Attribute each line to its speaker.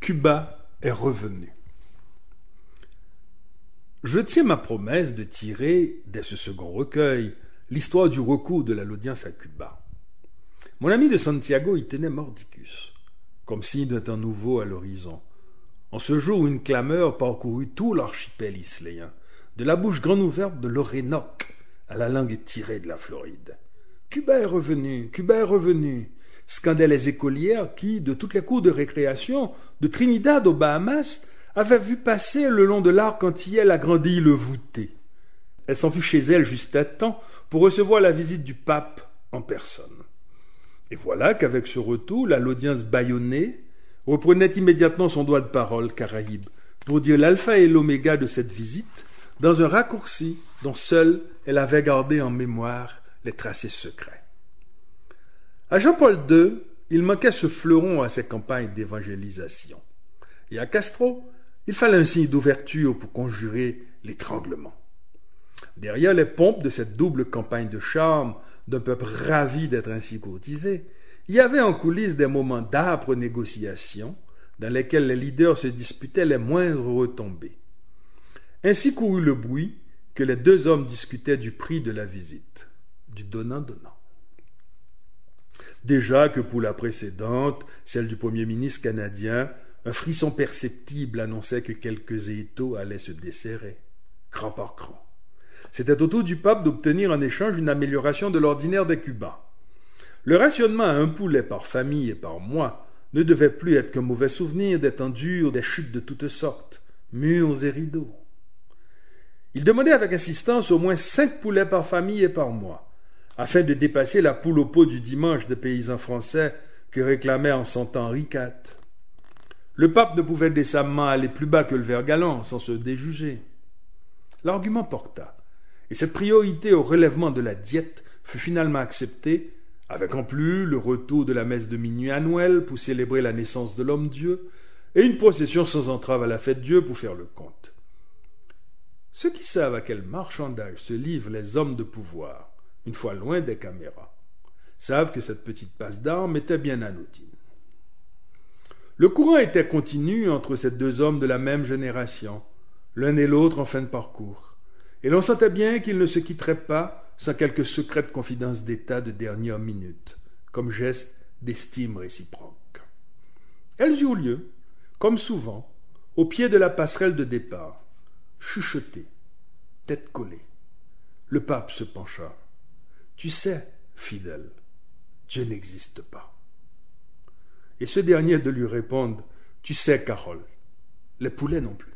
Speaker 1: Cuba est revenu. Je tiens ma promesse de tirer, dès ce second recueil, l'histoire du recours de l'audience à Cuba. Mon ami de Santiago y tenait mordicus, comme signe d'un temps nouveau à l'horizon, en ce jour où une clameur parcourut tout l'archipel isléen, de la bouche grande ouverte de l'Orénoque à la langue étirée de la Floride. « Cuba est revenu, Cuba est revenu !» scandaient les écolières qui, de toutes les cours de récréation, de Trinidad aux Bahamas, avaient vu passer le long de l'arc antillais la grande île voûtée. Elle s'en fut chez elle juste à temps pour recevoir la visite du pape en personne. Et voilà qu'avec ce retour, l'audience bâillonnée reprenait immédiatement son droit de parole caraïbe pour dire l'alpha et l'oméga de cette visite dans un raccourci dont seule elle avait gardé en mémoire les tracés secrets. À Jean-Paul II, il manquait ce fleuron à ses campagnes d'évangélisation. Et à Castro, il fallait un signe d'ouverture pour conjurer l'étranglement. Derrière les pompes de cette double campagne de charme d'un peuple ravi d'être ainsi courtisé, il y avait en coulisses des moments d'âpres négociations dans lesquels les leaders se disputaient les moindres retombées. Ainsi courut le bruit que les deux hommes discutaient du prix de la visite, du donnant-donnant. Déjà que pour la précédente, celle du Premier ministre canadien, un frisson perceptible annonçait que quelques étaux allaient se desserrer, cran par cran. C'était au tour du pape d'obtenir en échange une amélioration de l'ordinaire des Cubains. Le rationnement à un poulet par famille et par mois ne devait plus être qu'un mauvais souvenir des temps durs, des chutes de toutes sortes, murs et rideaux. Il demandait avec insistance au moins 5 poulets par famille et par mois, afin de dépasser la poule au pot du dimanche des paysans français que réclamait en son temps Henri IV. Le pape ne pouvait décemment aller plus bas que le ver galant sans se déjuger. L'argument porta, et cette priorité au relèvement de la diète fut finalement acceptée, avec en plus le retour de la messe de minuit annuelle pour célébrer la naissance de l'homme-dieu, et une procession sans entrave à la fête-dieu pour faire le compte. Ceux qui savent à quel marchandage se livrent les hommes de pouvoir, une fois loin des caméras, savent que cette petite passe d'armes était bien anodine. Le courant était continu entre ces deux hommes de la même génération, l'un et l'autre en fin de parcours, et l'on sentait bien qu'ils ne se quitteraient pas sans quelques secrètes confidences d'état de dernière minute, comme geste d'estime réciproque. Elles eurent lieu, comme souvent, au pied de la passerelle de départ, chuchotées, tête collée. Le pape se pencha. « Tu sais, fidèle, Dieu n'existe pas. » Et ce dernier de lui répondre « Tu sais, Carole, les poulets non plus. »